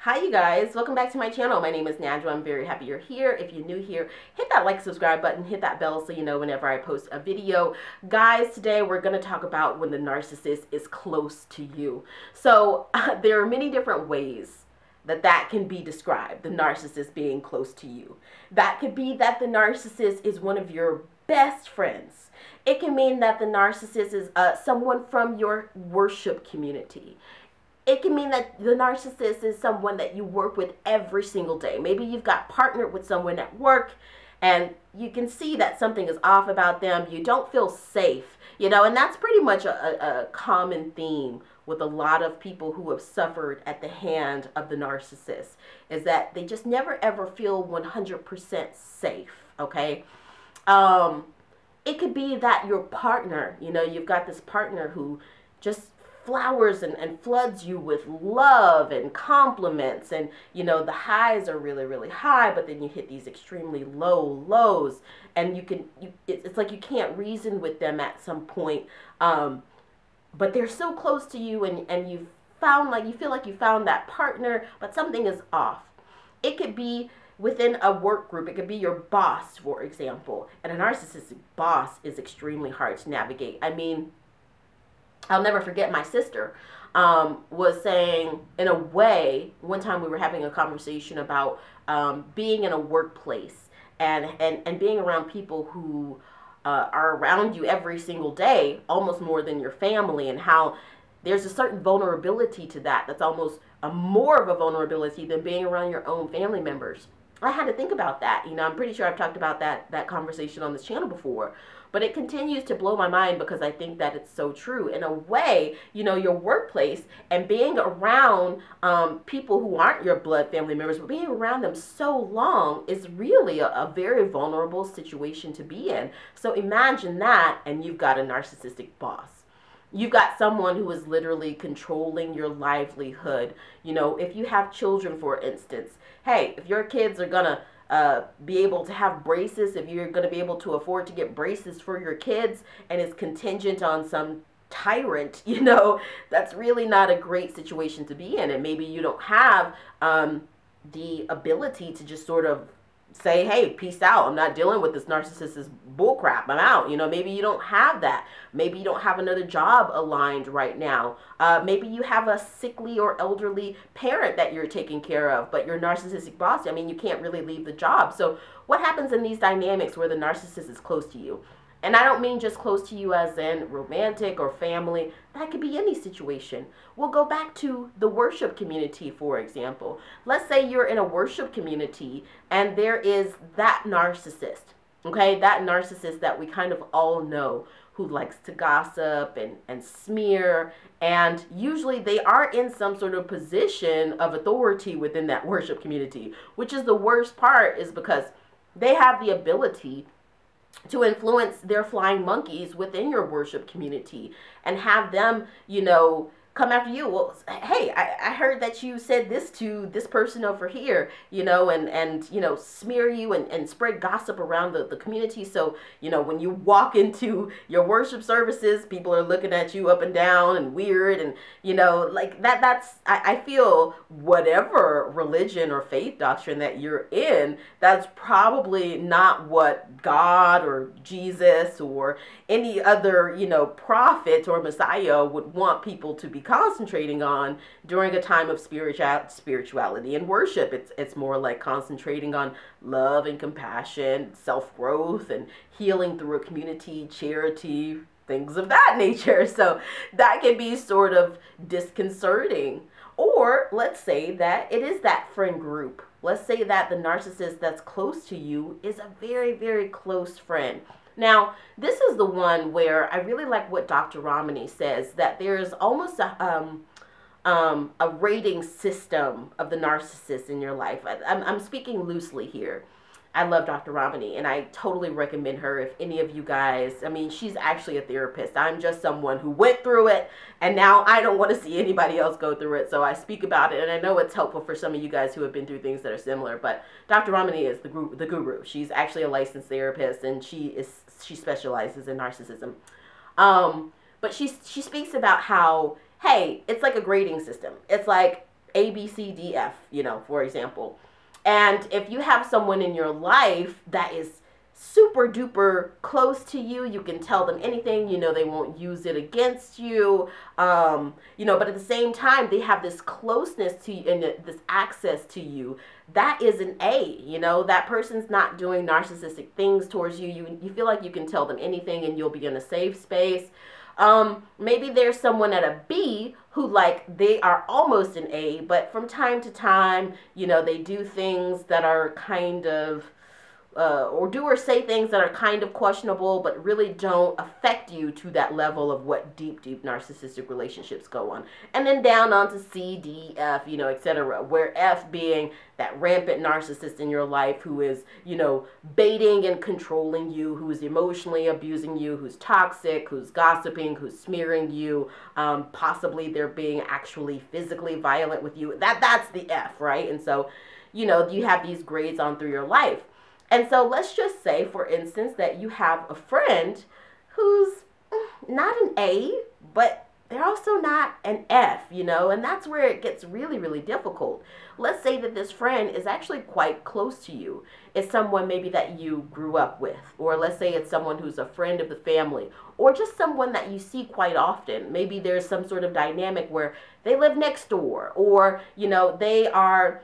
Hi you guys, welcome back to my channel. My name is Najwa. I'm very happy you're here. If you're new here, hit that like, subscribe button, hit that bell so you know whenever I post a video. Guys, today we're going to talk about when the narcissist is close to you. So there are many different ways that can be described, the narcissist being close to you. That could be that the narcissist is one of your best friends. It can mean that the narcissist is someone from your worship community. It can mean that the narcissist is someone that you work with every single day. Maybe you've got partnered with someone at work and you can see that something is off about them. You don't feel safe, and that's pretty much a common theme with a lot of people who have suffered at the hand of the narcissist, is that they just never ever feel 100% safe, okay? It could be that your partner, you've got this partner who just flowers and floods you with love and compliments, and the highs are really, really high, but then you hit these extremely low lows, and it's like you can't reason with them at some point, but they're so close to you, and you feel like you found that partner, but something is off. It could be within a work group. It could be your boss, for example, and a narcissistic boss is extremely hard to navigate. I mean, I'll never forget my sister was saying, in a way, one time we were having a conversation about being in a workplace and being around people who are around you every single day, almost more than your family, and how there's a certain vulnerability to that that's almost more of a vulnerability than being around your own family members. I had to think about that. I'm pretty sure I've talked about that conversation on this channel before, but it continues to blow my mind because I think that it's so true. In a way, your workplace and being around people who aren't your blood family members, but being around them so long is really a very vulnerable situation to be in. So imagine that, and you've got a narcissistic boss. You've got someone who is literally controlling your livelihood. If you have children, for instance, hey, if your kids are gonna be able to have braces, if you're gonna be able to afford to get braces for your kids, and it's contingent on some tyrant, that's really not a great situation to be in. And maybe you don't have the ability to just sort of say, hey, peace out, I'm not dealing with this narcissist's bullcrap, I'm out. Maybe you don't have that. Maybe you don't have another job aligned right now. Maybe you have a sickly or elderly parent that you're taking care of, but your narcissistic boss, you can't really leave the job. So what happens in these dynamics where the narcissist is close to you? And I don't mean just close to you as in romantic or family. That could be any situation. We'll go back to the worship community, for example. Let's say you're in a worship community and there is that narcissist, okay? That narcissist that we kind of all know, who likes to gossip and smear. And usually they are in some sort of position of authority within that worship community, which is the worst part, is because they have the ability to influence their flying monkeys within your worship community and have them, come after you. Well, hey, I heard that you said this to this person over here, and smear you and spread gossip around the community. So, when you walk into your worship services, people are looking at you up and down and weird, and, like I feel whatever religion or faith doctrine that you're in, that's probably not what God or Jesus or any other, prophet or Messiah would want people to be concentrating on during a time of spirituality and worship. It's more like concentrating on love and compassion, self-growth, and healing through a community, charity, things of that nature. So that can be sort of disconcerting. Or let's say that it is that friend group. Let's say that the narcissist that's close to you is a very, very close friend. Now, this is the one where I really like what Dr. Ramani says, that there's almost a rating system of the narcissist in your life. I'm speaking loosely here. I love Dr. Ramani, and I totally recommend her if any of you guys, she's actually a therapist. I'm just someone who went through it, and now I don't want to see anybody else go through it, so I speak about it, and I know it's helpful for some of you guys who have been through things that are similar, but Dr. Ramani is the guru. She's actually a licensed therapist, and she specializes in narcissism. But she speaks about how, hey, it's like a grading system. It's like A, B, C, D, F, for example. And if you have someone in your life that is super duper close to you, you can tell them anything, they won't use it against you, but at the same time, they have this closeness to you and this access to you. That is an A, that person's not doing narcissistic things towards you. You feel like you can tell them anything and you'll be in a safe space. Maybe there's someone at a B who, like, they are almost an A, but from time to time, they do things that are kind of, or do or say things that are kind of questionable, but really don't affect you to that level of what deep, deep narcissistic relationships go on. And then down onto C, D, F, etc., where F being that rampant narcissist in your life who is, baiting and controlling you, who is emotionally abusing you, who's toxic, who's gossiping, who's smearing you, possibly they're being actually physically violent with you. That's the F, right? And so, you have these grades on through your life. And so let's just say, for instance, that you have a friend who's not an A, but they're also not an F, and that's where it gets really, really difficult. Let's say that this friend is actually quite close to you. It's someone maybe that you grew up with, or let's say it's someone who's a friend of the family, or just someone that you see quite often. Maybe there's some sort of dynamic where they live next door, or, they are,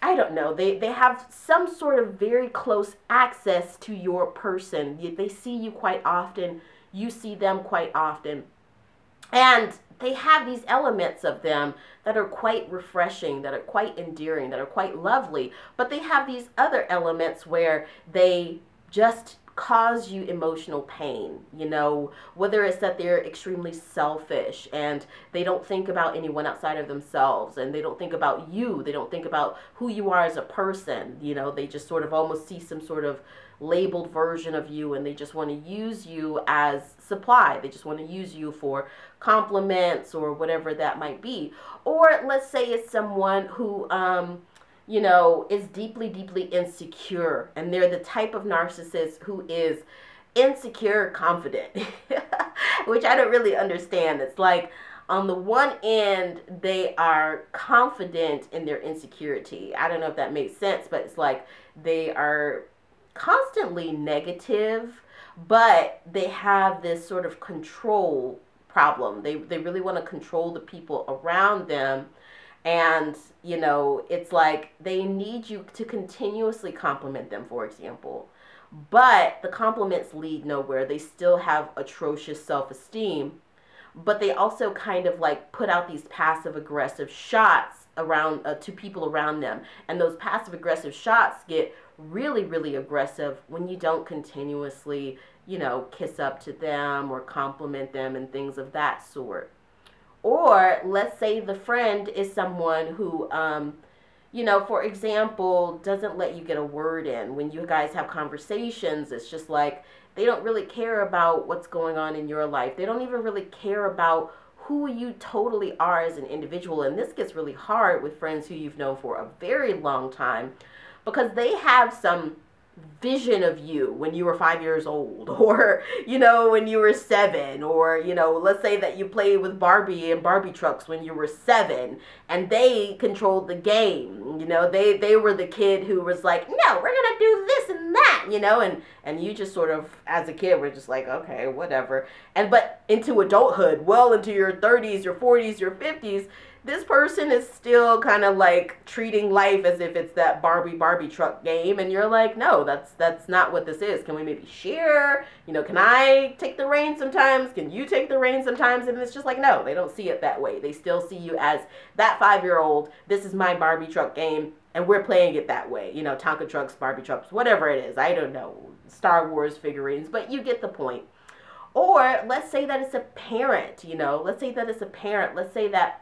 I don't know, they have some sort of very close access to your person. They see you quite often. You see them quite often. And they have these elements of them that are quite refreshing, that are quite endearing, that are quite lovely. But they have these other elements where they just cause you emotional pain, whether it's that they're extremely selfish and they don't think about anyone outside of themselves, and they don't think about you, they don't think about who you are as a person, they just sort of almost see some sort of labeled version of you, and they just want to use you as supply. They just want to use you for compliments or whatever that might be. Or let's say it's someone who is deeply, deeply insecure, and they're the type of narcissist who is insecure, confident, which I don't really understand. It's like, on the one end, they are confident in their insecurity. I don't know if that makes sense, but it's like they are constantly negative, but they have this sort of control problem. They really want to control the people around them. And, it's like they need you to continuously compliment them, for example. But the compliments lead nowhere. They still have atrocious self-esteem. But they also kind of like put out these passive-aggressive shots around to people around them. And those passive-aggressive shots get really, really aggressive when you don't continuously, kiss up to them or compliment them and things of that sort. Or let's say the friend is someone who, for example, doesn't let you get a word in. When you guys have conversations, it's just like they don't really care about what's going on in your life. They don't even really care about who you totally are as an individual. And this gets really hard with friends who you've known for a very long time, because they have some vision of you when you were 5 years old, or when you were 7, or let's say that you played with Barbie and Barbie trucks when you were 7, and they controlled the game. They were the kid who was like, no, we're gonna do this and that, and you just sort of, as a kid, were just like, okay, whatever. But into adulthood, well into your 30s, your 40s, your 50s, this person is still kind of like treating life as if it's that Barbie truck game, and you're like, no, that's not what this is. Can we maybe share? Can I take the reins sometimes? Can you take the reins sometimes? And it's just like, no, they don't see it that way. They still see you as that 5-year-old. This is my Barbie truck game, and we're playing it that way. Tonka trucks, Barbie trucks, whatever it is. I don't know, Star Wars figurines, but you get the point. Or let's say that it's a parent. Let's say that it's a parent. Let's say that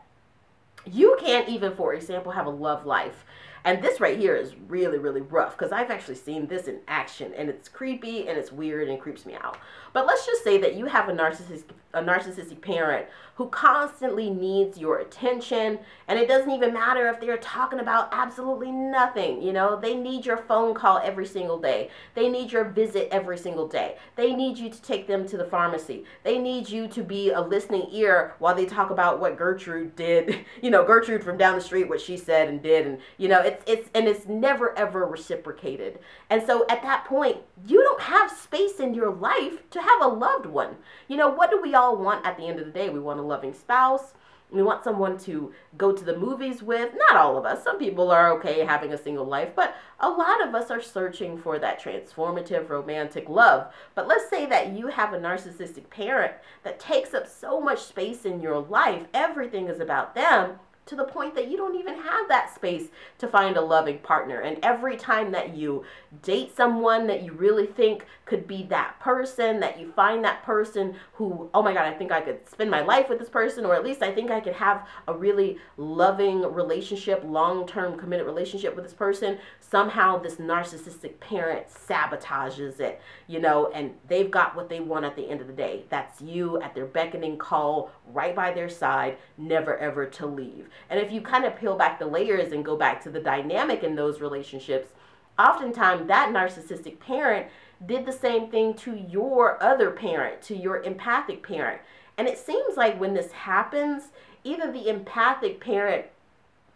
you can't even, for example, have a love life. And this right here is really, really rough because I've actually seen this in action, and it's creepy and it's weird and creeps me out. But let's just say that you have a narcissistic parent who constantly needs your attention, and it doesn't even matter if they're talking about absolutely nothing. You know, they need your phone call every single day. They need your visit every single day. They need you to take them to the pharmacy. They need you to be a listening ear while they talk about what Gertrude did. You know, Gertrude from down the street, what she said and did, and you know, it's never ever reciprocated. And so at that point, you don't have space in your life to have a loved one. You know, what do we all want at the end of the day? We want a loving spouse. We want someone to go to the movies with. Not all of us. Some people are okay having a single life, but a lot of us are searching for that transformative romantic love. But let's say that you have a narcissistic parent that takes up so much space in your life. Everything is about them, to the point that you don't even have that space to find a loving partner. And every time that you date someone that you really think could be that person, that you find that person who, oh my God, I think I could spend my life with this person, or at least I think I could have a really loving relationship, long-term committed relationship with this person, somehow this narcissistic parent sabotages it, you know, and they've got what they want at the end of the day. That's you at their beckoning call, right by their side, never ever to leave. And if you kind of peel back the layers and go back to the dynamic in those relationships, oftentimes that narcissistic parent did the same thing to your other parent, to your empathic parent. And it seems like when this happens, either the empathic parent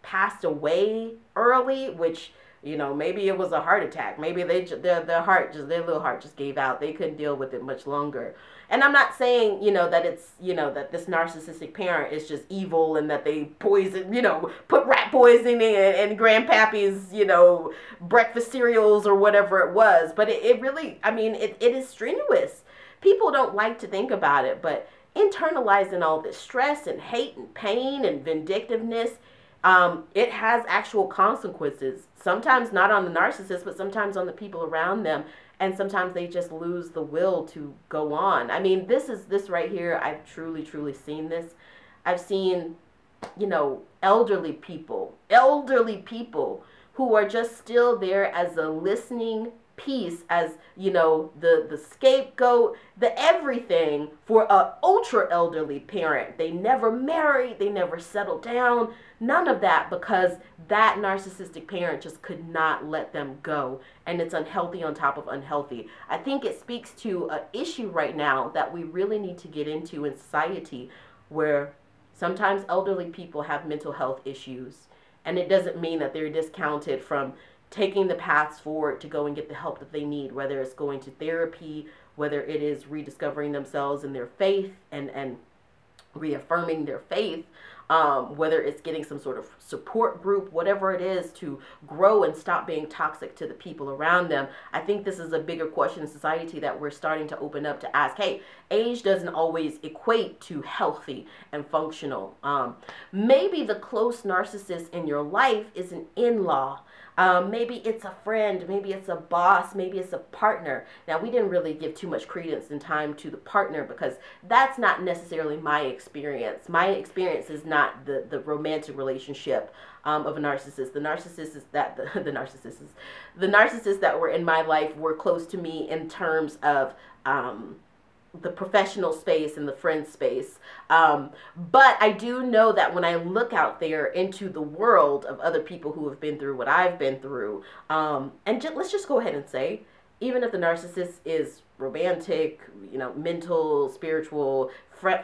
passed away early, which, you know, maybe it was a heart attack. Maybe their little heart just gave out. They couldn't deal with it much longer. And I'm not saying, you know, that it's, you know, that this narcissistic parent is just evil and that they poison, you know, put rat poisoning in Grandpappy's, you know, breakfast cereals or whatever it was. But it really, I mean, it is strenuous. People don't like to think about it, but internalizing all this stress and hate and pain and vindictiveness, it has actual consequences. Sometimes not on the narcissist, but sometimes on the people around them. And sometimes they just lose the will to go on. I mean, this right here, I've truly seen this. I've seen, you know, elderly people who are just still there as a listening piece, as, you know, the scapegoat, the everything for a ultra elderly parent. They never married, they never settled down, none of that, because that narcissistic parent just could not let them go. And it's unhealthy on top of unhealthy. I think it speaks to an issue right now that we really need to get into in society, where sometimes elderly people have mental health issues, and it doesn't mean that they're discounted from taking the paths forward to go and get the help that they need, whether it's going to therapy, whether it is rediscovering themselves in their faith and reaffirming their faith, whether it's getting some sort of support group, whatever it is, to grow and stop being toxic to the people around them. I think this is a bigger question in society that we're starting to open up to ask, hey, age doesn't always equate to healthy and functional. Maybe the close narcissist in your life is an in-law. Maybe it's a friend, maybe it's a boss, maybe it's a partner. Now, we didn't really give too much credence and time to the partner because that's not necessarily my experience. My experience is not the romantic relationship of a narcissist. The narcissists that were in my life were close to me in terms of the professional space and the friend space. But I do know that when I look out there into the world of other people who have been through what I've been through, and let's just go ahead and say, even if the narcissist is romantic, you know, mental, spiritual,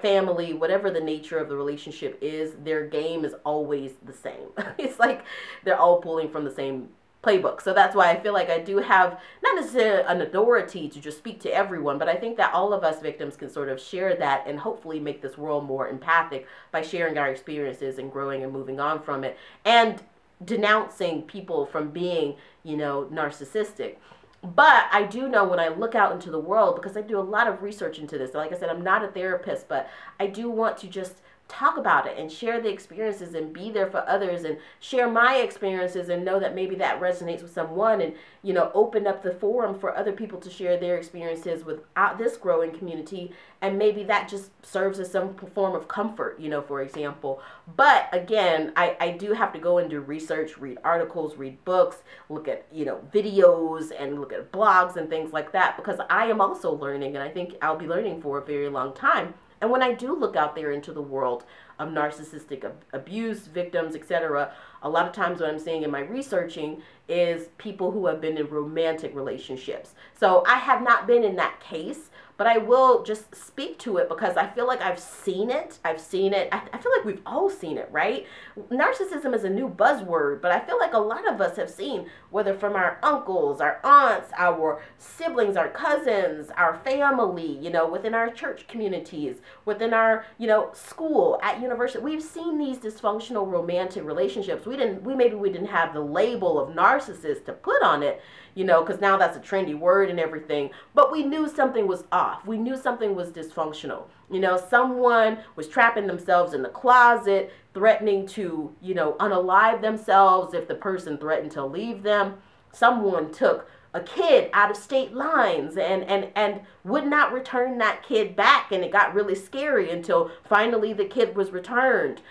family, whatever the nature of the relationship is, their game is always the same. It's like they're all pulling from the same playbook. So that's why I feel like I do have not necessarily an authority to just speak to everyone, but I think that all of us victims can sort of share that and hopefully make this world more empathic by sharing our experiences and growing and moving on from it and denouncing people from being, you know, narcissistic. But I do know when I look out into the world, because I do a lot of research into this, like I said, I'm not a therapist, but I do want to just talk about it and share the experiences and be there for others and share my experiences and know that maybe that resonates with someone, and, you know, open up the forum for other people to share their experiences with this growing community. And maybe that just serves as some form of comfort, you know, for example. But again, I do have to go and do research, read articles, read books, look at, you know, videos and look at blogs and things like that, because I am also learning, and I think I'll be learning for a very long time. And when I do look out there into the world of narcissistic abuse victims, etc., a lot of times what I'm seeing in my researching is people who have been in romantic relationships. So I have not been in that case, but I will just speak to it because I feel like I've seen it. I feel like we've all seen it, right? Narcissism is a new buzzword, but I feel like a lot of us have seen, whether from our uncles, our aunts, our siblings, our cousins, our family, you know, within our church communities, within our, you know, school, at university. We've seen these dysfunctional romantic relationships. Maybe we didn't have the label of narcissist to put on it, you know, because now that's a trendy word and everything, but we knew something was off. We knew something was dysfunctional. You know, someone was trapping themselves in the closet, threatening to, you know, unalive themselves if the person threatened to leave them. Someone took a kid out of state lines and would not return that kid back, and it got really scary until finally the kid was returned.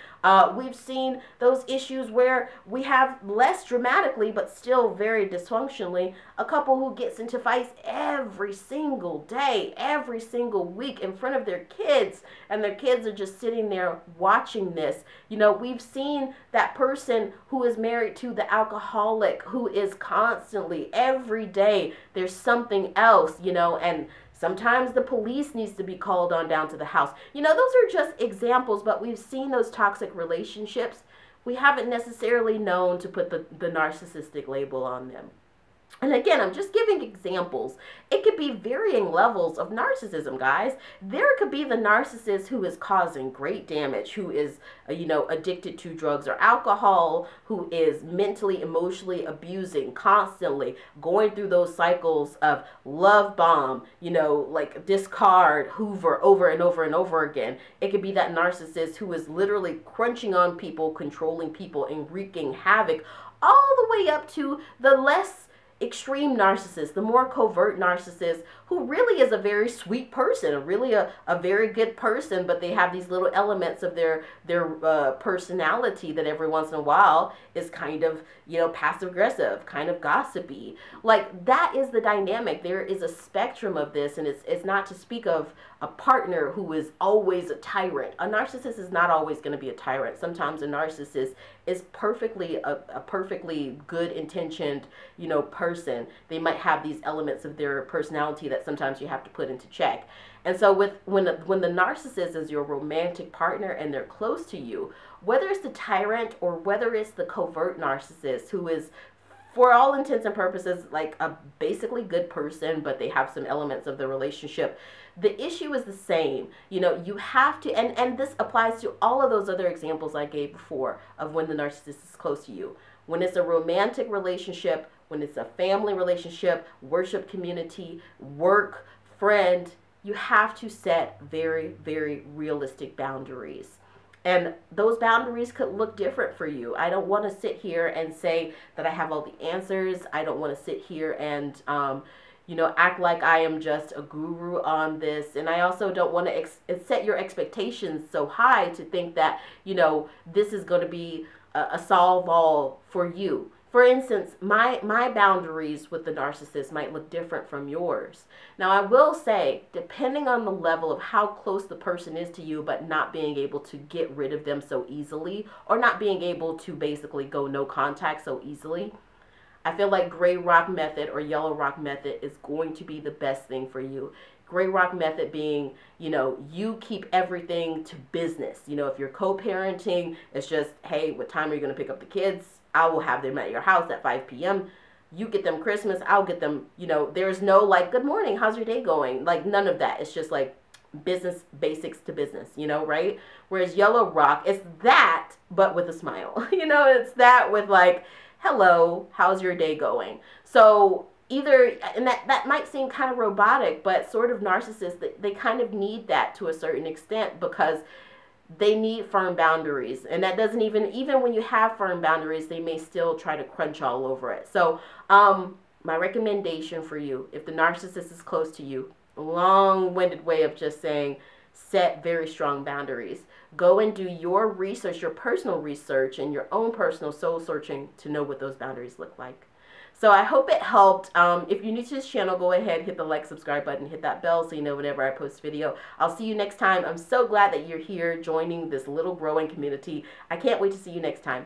We've seen those issues where we have less dramatically, but still very dysfunctionally, a couple who gets into fights every single day, every single week in front of their kids, and their kids are just sitting there watching this. You know, we've seen that person who is married to the alcoholic, who is constantly, every day, there's something else, you know, and sometimes the police needs to be called on down to the house. You know, those are just examples, but we've seen those toxic relationships. We haven't necessarily known to put the narcissistic label on them. And again, I'm just giving examples. It could be varying levels of narcissism, guys. There could be the narcissist who is causing great damage, who is, you know, addicted to drugs or alcohol, who is mentally, emotionally abusing constantly, going through those cycles of love bomb, you know, like discard, hoover over and over and over again. It could be that narcissist who is literally crunching on people, controlling people, and wreaking havoc, all the way up to the less extreme narcissist, the more covert narcissist, who really is a very sweet person, really a very good person, but they have these little elements of their personality that every once in a while is kind of, you know, passive aggressive, kind of gossipy. Like, that is the dynamic. There is a spectrum of this, and it's not to speak of a partner who is always a tyrant. A narcissist is not always going to be a tyrant. Sometimes a narcissist is perfectly a perfectly good intentioned, you know, person. They might have these elements of their personality that sometimes you have to put into check. And so when the narcissist is your romantic partner and they're close to you, whether it's the tyrant or whether it's the covert narcissist who is, for all intents and purposes, like a basically good person, but they have some elements of the relationship, the issue is the same. You know, you have to, and this applies to all of those other examples I gave before of when the narcissist is close to you. When it's a romantic relationship, when it's a family relationship, worship community, work, friend, you have to set very, very realistic boundaries. And those boundaries could look different for you. I don't want to sit here and say that I have all the answers. I don't want to sit here and, you know, act like I am just a guru on this. And I also don't want to set your expectations so high to think that, you know, this is going to be a solve all for you. For instance, my boundaries with the narcissist might look different from yours. Now, I will say, depending on the level of how close the person is to you, but not being able to get rid of them so easily, or not being able to basically go no contact so easily, I feel like gray rock method or yellow rock method is going to be the best thing for you. Gray rock method being, you know, you keep everything to business. You know, if you're co-parenting, it's just, hey, what time are you going to pick up the kids? I will have them at your house at 5 p.m. You get them Christmas, I'll get them, you know, there's no like, good morning, how's your day going? Like, none of that. It's just like business basics to business, you know, right? Whereas yellow rock, it's that, but with a smile. You know, it's that with like, hello, how's your day going? So either, and that might seem kind of robotic, but sort of narcissists, they kind of need that to a certain extent, because they need firm boundaries. And that doesn't even when you have firm boundaries, they may still try to crunch all over it. So my recommendation for you, if the narcissist is close to you, long-winded way of just saying, set very strong boundaries. Go and do your research, your personal research, and your own personal soul searching to know what those boundaries look like. So I hope it helped. If you're new to this channel, go ahead, hit the like, subscribe button, hit that bell so you know whenever I post video. I'll see you next time. I'm so glad that you're here joining this little growing community. I can't wait to see you next time.